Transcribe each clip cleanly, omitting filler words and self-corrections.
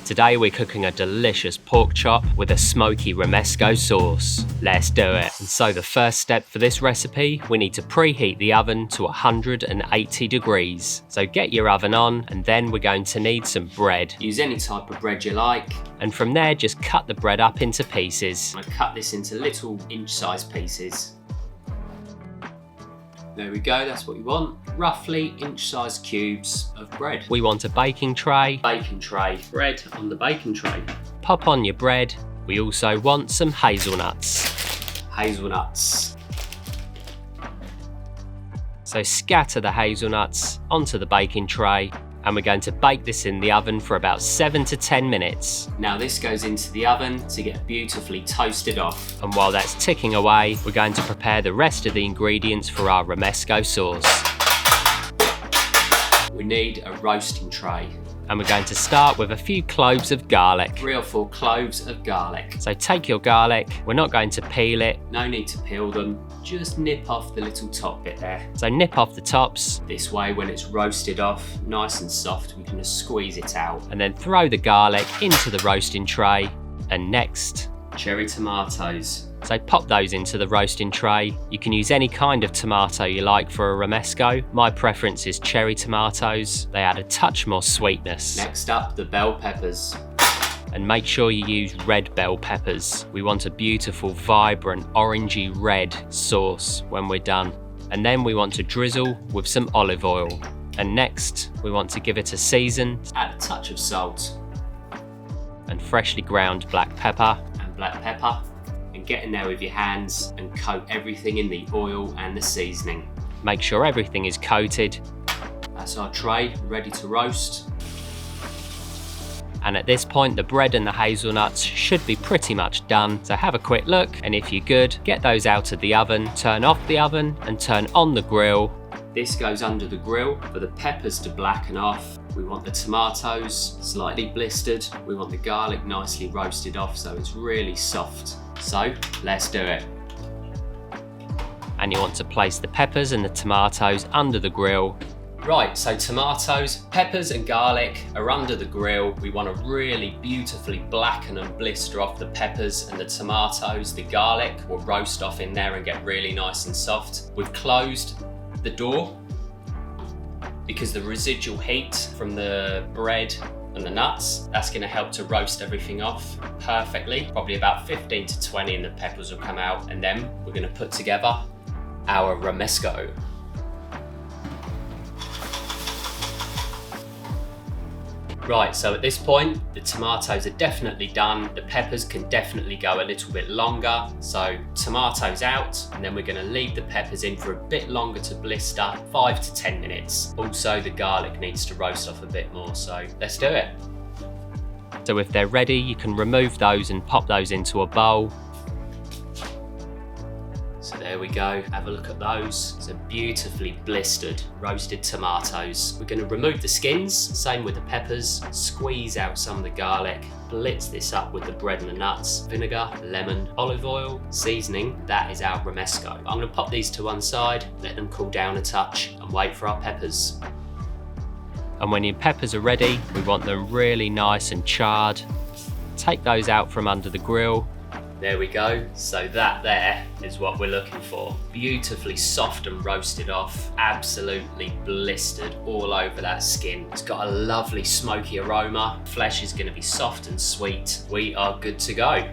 Today we're cooking a delicious pork chop with a smoky romesco sauce. Let's do it. And so the first step for this recipe, we need to preheat the oven to 180 degrees. So get your oven on, and then we're going to need some bread. Use any type of bread you like. And from there, just cut the bread up into pieces. I'm gonna cut this into little inch-sized pieces. There we go, that's what we want. Roughly inch-sized cubes of bread. We want a baking tray. Baking tray. Bread on the baking tray. Pop on your bread. We also want some hazelnuts. Hazelnuts. So scatter the hazelnuts onto the baking tray, and we're going to bake this in the oven for about 7 to 10 minutes. Now this goes into the oven to get beautifully toasted off. And while that's ticking away, we're going to prepare the rest of the ingredients for our romesco sauce. We need a roasting tray. And we're going to start with a few cloves of garlic. 3 or 4 cloves of garlic. So take your garlic, we're not going to peel it. No need to peel them, just nip off the little top bit there. So nip off the tops. This way when it's roasted off, nice and soft, we can just squeeze it out. And then throw the garlic into the roasting tray. And next, cherry tomatoes. So pop those into the roasting tray. You can use any kind of tomato you like for a romesco. My preference is cherry tomatoes. They add a touch more sweetness. Next up, the bell peppers. And make sure you use red bell peppers. We want a beautiful, vibrant, orangey red sauce when we're done. And then we want to drizzle with some olive oil. And next, we want to give it a season. Add a touch of salt. And freshly ground black pepper. And black pepper. Get in there with your hands and coat everything in the oil and the seasoning. Make sure everything is coated. That's our tray ready to roast. And at this point, the bread and the hazelnuts should be pretty much done. So have a quick look, and if you're good, get those out of the oven, turn off the oven and turn on the grill. This goes under the grill for the peppers to blacken off. We want the tomatoes slightly blistered. We want the garlic nicely roasted off so it's really soft. So let's do it. And you want to place the peppers and the tomatoes under the grill. Right, so tomatoes, peppers and garlic are under the grill. We want to really beautifully blacken and blister off the peppers and the tomatoes. The garlic will roast off in there and get really nice and soft. We've closed the door because the residual heat from the bread and the nuts, that's going to help to roast everything off perfectly. Probably about 15 to 20 and the peppers will come out, and then we're going to put together our romesco. Right, so at this point, the tomatoes are definitely done. The peppers can definitely go a little bit longer. So tomatoes out, and then we're gonna leave the peppers in for a bit longer to blister, 5 to 10 minutes. Also, the garlic needs to roast off a bit more, so let's do it. So if they're ready, you can remove those and pop those into a bowl. So there we go, have a look at those. So beautifully blistered roasted tomatoes. We're going to remove the skins, same with the peppers, squeeze out some of the garlic, blitz this up with the bread and the nuts, vinegar, lemon, olive oil, seasoning. That is our romesco. I'm going to pop these to one side, let them cool down a touch, and wait for our peppers. And when your peppers are ready, we want them really nice and charred. Take those out from under the grill. There we go, so that there is what we're looking for. Beautifully soft and roasted off, absolutely blistered all over that skin. It's got a lovely smoky aroma. Flesh is gonna be soft and sweet. We are good to go.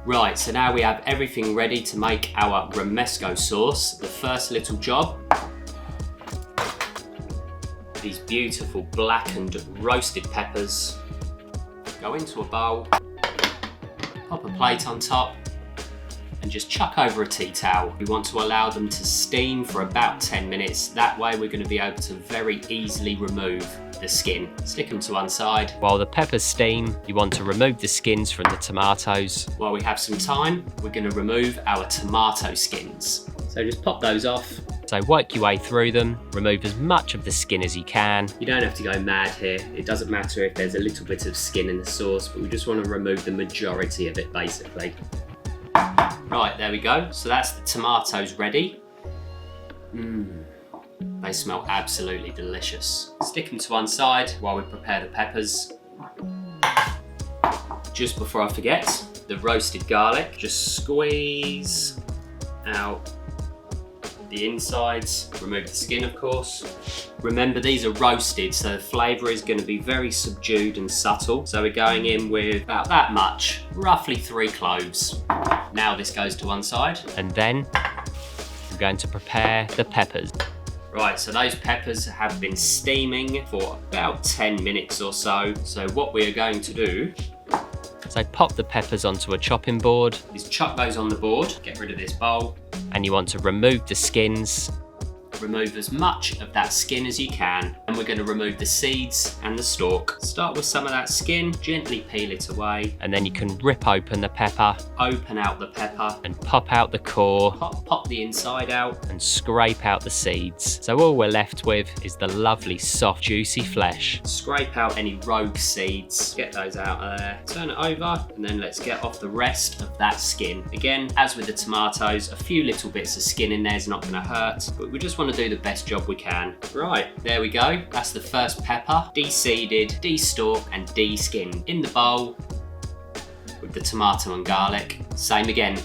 Right, so now we have everything ready to make our romesco sauce. The first little job, these beautiful blackened roasted peppers go into a bowl, pop a plate on top, and just chuck over a tea towel. We want to allow them to steam for about 10 minutes. That way we're going to be able to very easily remove the skin. Stick them to one side. While the peppers steam, you want to remove the skins from the tomatoes. While we have some time, we're going to remove our tomato skins. So just pop those off. So work your way through them, remove as much of the skin as you can. You don't have to go mad here. It doesn't matter if there's a little bit of skin in the sauce, but we just want to remove the majority of it basically. Right, there we go. So that's the tomatoes ready. They smell absolutely delicious. Stick them to one side while we prepare the peppers. Just before I forget, the roasted garlic. Just squeeze out the insides, remove the skin of course. Remember, these are roasted, so the flavour is going to be very subdued and subtle. So we're going in with about that much, roughly 3 cloves. Now this goes to one side. And then we're going to prepare the peppers. Right, so those peppers have been steaming for about 10 minutes or so. So what we are going to do, so pop the peppers onto a chopping board, is chuck those on the board, get rid of this bowl, and you want to remove the skins. Remove as much of that skin as you can, and we're going to remove the seeds and the stalk. Start with some of that skin, gently peel it away, and then you can rip open the pepper, open out the pepper, and pop out the core, pop the inside out, and scrape out the seeds. So all we're left with is the lovely, soft, juicy flesh. Scrape out any rogue seeds, get those out of there, turn it over, and then let's get off the rest of that skin. Again, as with the tomatoes, a few little bits of skin in there is not going to hurt, but we just want to do the best job we can. Right, there we go. That's the first pepper, de-seeded, de-stalked, and de-skinned. In the bowl with the tomato and garlic. Same again.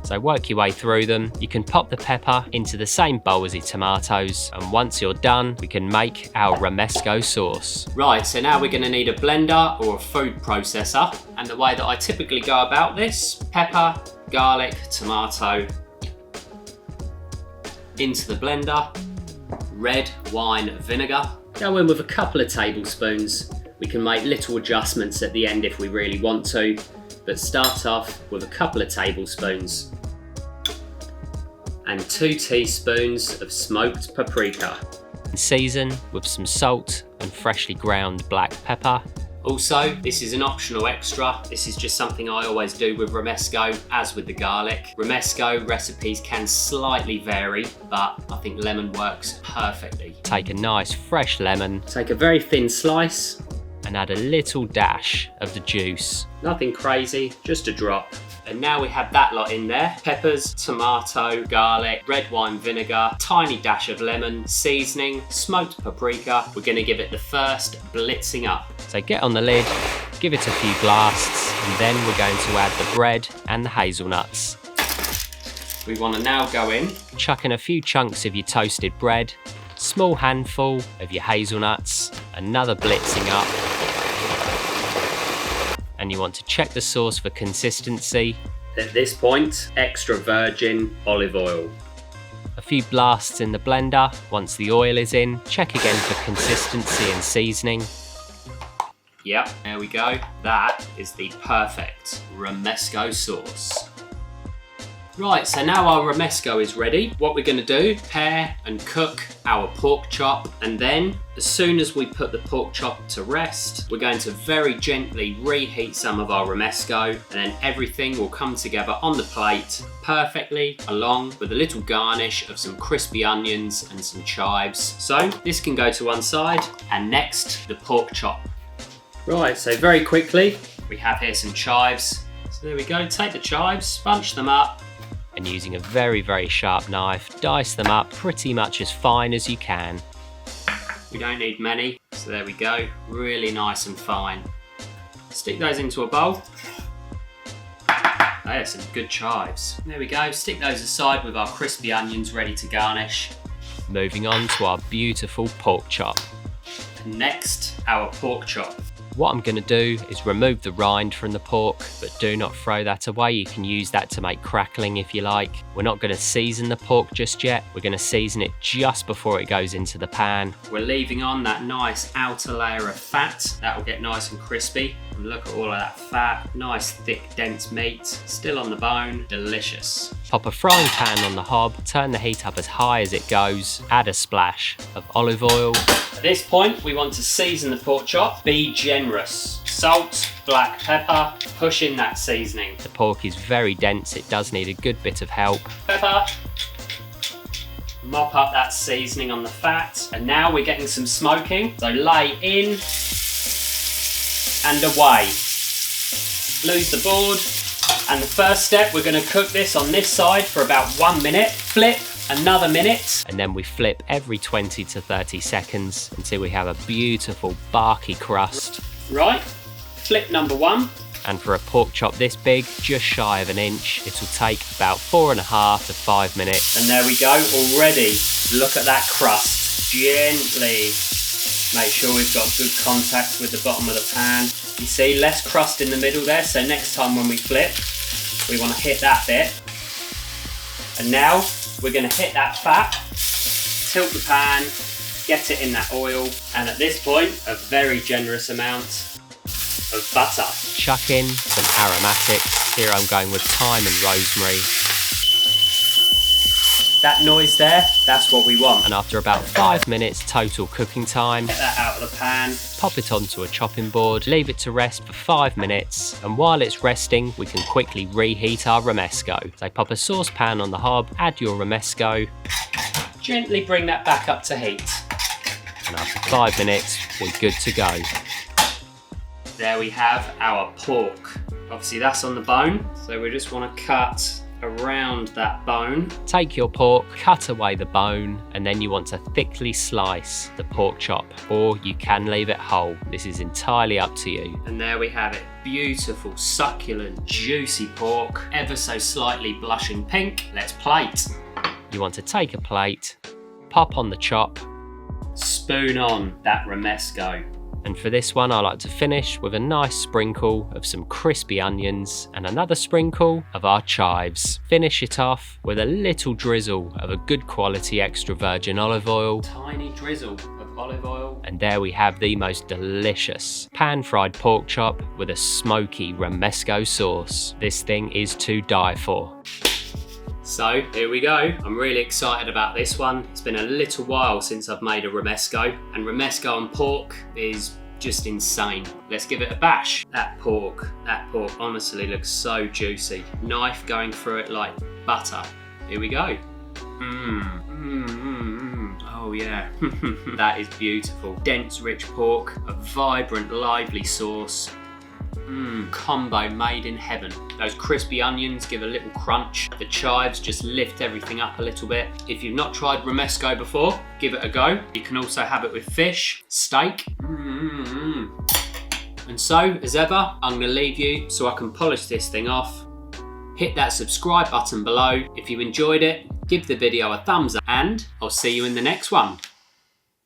So work your way through them. You can pop the pepper into the same bowl as the tomatoes, and once you're done, we can make our romesco sauce. Right, so now we're going to need a blender or a food processor, and the way that I typically go about this, pepper, garlic, tomato, into the blender, red wine vinegar. Go in with a couple of tablespoons. We can make little adjustments at the end if we really want to, but start off with a couple of tablespoons. And 2 teaspoons of smoked paprika. Season with some salt and freshly ground black pepper. Also, this is an optional extra. This is just something I always do with romesco, as with the garlic. Romesco recipes can slightly vary, but I think lemon works perfectly. Take a nice fresh lemon, take a very thin slice, and add a little dash of the juice. Nothing crazy, just a drop. And now we have that lot in there. Peppers, tomato, garlic, red wine vinegar, tiny dash of lemon, seasoning, smoked paprika. We're gonna give it the first blitzing up. So get on the lid, give it a few blasts, and then we're going to add the bread and the hazelnuts. We wanna now go in, chuck in a few chunks of your toasted bread, small handful of your hazelnuts, another blitzing up. And you want to check the sauce for consistency. At this point, extra virgin olive oil. A few blasts in the blender. Once the oil is in, check again for consistency and seasoning. Yep, there we go. That is the perfect romesco sauce. Right, so now our romesco is ready. What we're gonna do, prepare and cook our pork chop, and then as soon as we put the pork chop to rest, we're going to very gently reheat some of our romesco, and then everything will come together on the plate perfectly, along with a little garnish of some crispy onions and some chives. So this can go to one side, and next, the pork chop. Right, so very quickly, we have here some chives. So there we go, take the chives, bunch them up, and using a very, very sharp knife, dice them up pretty much as fine as you can. We don't need many, so there we go, really nice and fine. Stick those into a bowl. They are some good chives. There we go, stick those aside with our crispy onions ready to garnish. Moving on to our beautiful pork chop. And next, our pork chop. What I'm going to do is remove the rind from the pork, but do not throw that away. You can use that to make crackling if you like. We're not going to season the pork just yet. We're going to season it just before it goes into the pan. We're leaving on that nice outer layer of fat. That will get nice and crispy. And look at all of that fat, nice thick dense meat, still on the bone, delicious. Pop a frying pan on the hob, turn the heat up as high as it goes, add a splash of olive oil. At this point, we want to season the pork chop. Be generous. Salt, black pepper, push in that seasoning. The pork is very dense, it does need a good bit of help. Pepper. Mop up that seasoning on the fat. And now we're getting some smoking. So lay in and away. Lose the board. And the first step, we're going to cook this on this side for about 1 minute. Flip Another minute, and then we flip every 20 to 30 seconds until we have a beautiful barky crust. Right, flip number 1. And for a pork chop this big, just shy of an inch, it'll take about 4.5 to 5 minutes. And there we go, already. Look at that crust. Gently make sure we've got good contact with the bottom of the pan. You see, less crust in the middle there, so next time when we flip, we want to hit that bit. And now we're going to hit that fat, tilt the pan, get it in that oil, and at this point, a very generous amount of butter. Chuck in some aromatics. Here I'm going with thyme and rosemary. That noise there, that's what we want. And after about 5 minutes total cooking time, get that out of the pan, pop it onto a chopping board, leave it to rest for 5 minutes, and while it's resting, we can quickly reheat our romesco. So pop a saucepan on the hob, add your romesco, gently bring that back up to heat. And after 5 minutes, we're good to go. There we have our pork. Obviously that's on the bone, so we just want to cut around that bone. Take your pork, cut away the bone, and then you want to thickly slice the pork chop, or you can leave it whole. This is entirely up to you. And there we have it. Beautiful, succulent, juicy pork, ever so slightly blushing pink. Let's plate. You want to take a plate, pop on the chop, spoon on that romesco. And for this one, I like to finish with a nice sprinkle of some crispy onions and another sprinkle of our chives. Finish it off with a little drizzle of a good quality extra virgin olive oil. Tiny drizzle of olive oil. And there we have the most delicious pan-fried pork chop with a smoky romesco sauce. This thing is to die for. So here we go. I'm really excited about this one. It's been a little while since I've made a romesco, and romesco on pork is just insane. Let's give it a bash. That pork honestly looks so juicy. Knife going through it like butter. Here we go. Oh yeah. That is beautiful. Dense, rich pork, a vibrant, lively sauce. Combo made in heaven. Those crispy onions give a little crunch. The chives just lift everything up a little bit. If you've not tried romesco before, give it a go. You can also have it with fish, steak. And so, as ever, I'm going to leave you so I can polish this thing off. Hit that subscribe button below. If you enjoyed it, give the video a thumbs up, and I'll see you in the next one.